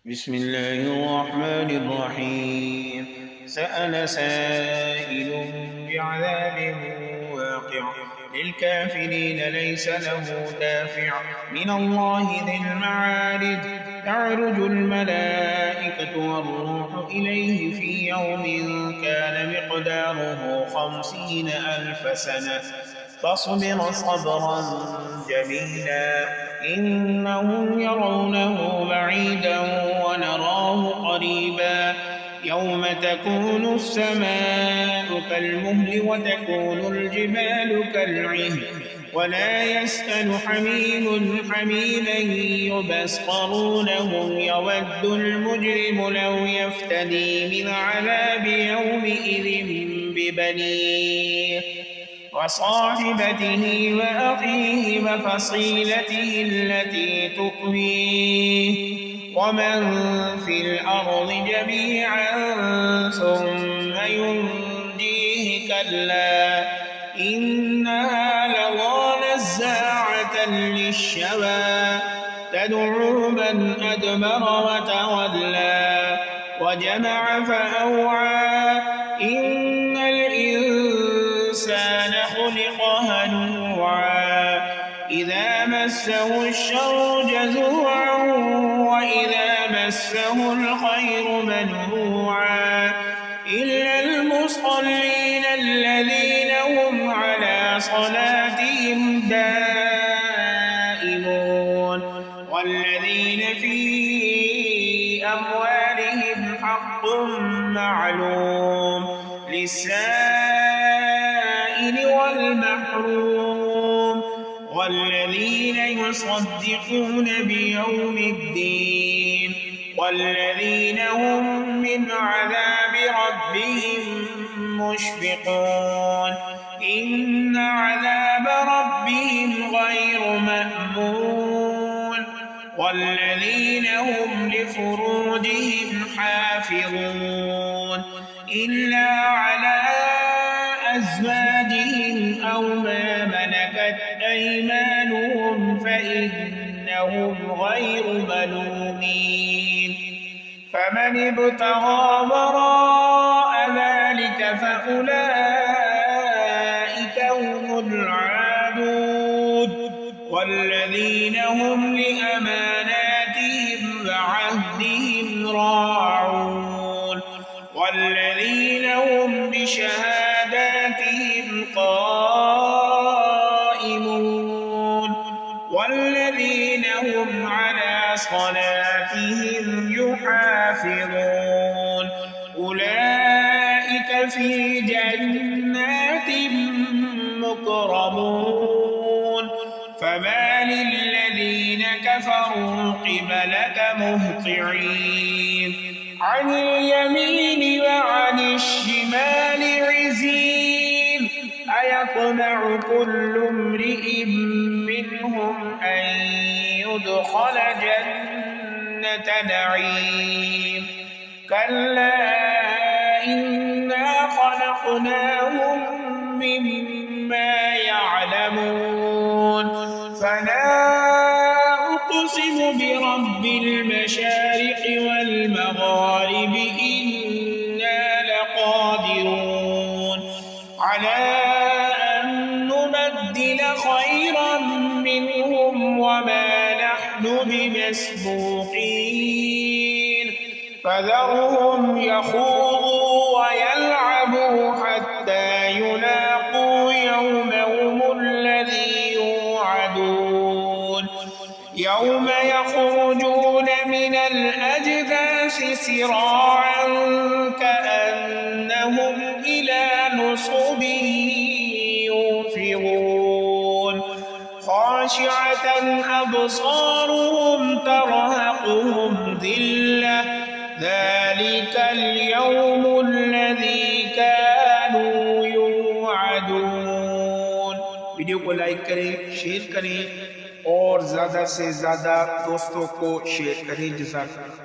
بسم الله الرحمن الرحيم. سأل سائل بعذاب واقع للكافرين ليس له دافع من الله ذي المعارج. تعرج الملائكة والروح إليه في يوم كان مقداره 50,000 سنة فاصبر صبرا جميلا إنهم يرونه بعيدا ونراه قريبا يوم تكون السماء كالمهل وتكون الجبال كالعهن ولا يسأل حميم حميما يبصرونهم يود المجرم لو يفتدي من عذاب يومئذ ببنيه وصاحبته وأخيه وفصيلته التي تؤويه ومن في الأرض جميعا ثم ينجيه كلا إنها لظى نزاعة للشوى تدعو من أدبر وتولى وجمع فأوعى إن الإنسان خلق هلوعا إذا مسه الشر جزوعا وإذا مسه الخير منوعا إلا المصلين الذين هم على صلاتهم دائمون والذين في أموالهم حق معلوم للسائل والمحروم والذين يصدقون بيوم الدين والذين هم من عذاب ربهم مشفقون إن عذاب ربهم غير مأمون والذين هم لفروجهم حافظون إلا على أزواجهم أو ما ملكت أيمانهم فإنهم غير ملومين فمن ابتغى وراء ذلك فأولئك هم العادون والذين هم لأماناتهم وعهدهم راعون والذين هم بشهاداتهم قائمون والذين هم على صلاتهم يحافظون أولئك في جنات مكرمون فما للذين كفروا قبلك مهطعين عن اليمين وعن الشمال عزين أيطمع كل امرئ منهم أن يدخل جنة نعيم كلا إنا خلقناهم مما يعلمون فلا أقسم برب المشارق والمغارب إنا لقادرون على أن نبدل خيرا منهم وما نحن بمسبوقين فذرهم يخوضوا ويلعبوا حتى يلاقوا يومهم الذي يوعدون يوم يخرجون من الأجداث سراعا كأنهم إلى نصب يوفضون خاشعة أبصارهم ترهقهم ذلة ذلك اليوم الذي كانوا يوعدون वीडियो को लाइक करें शेयर करें और ज़्यादा से ज़्यादा दोस्तों को शेयर करें जज़ाकल्लाह।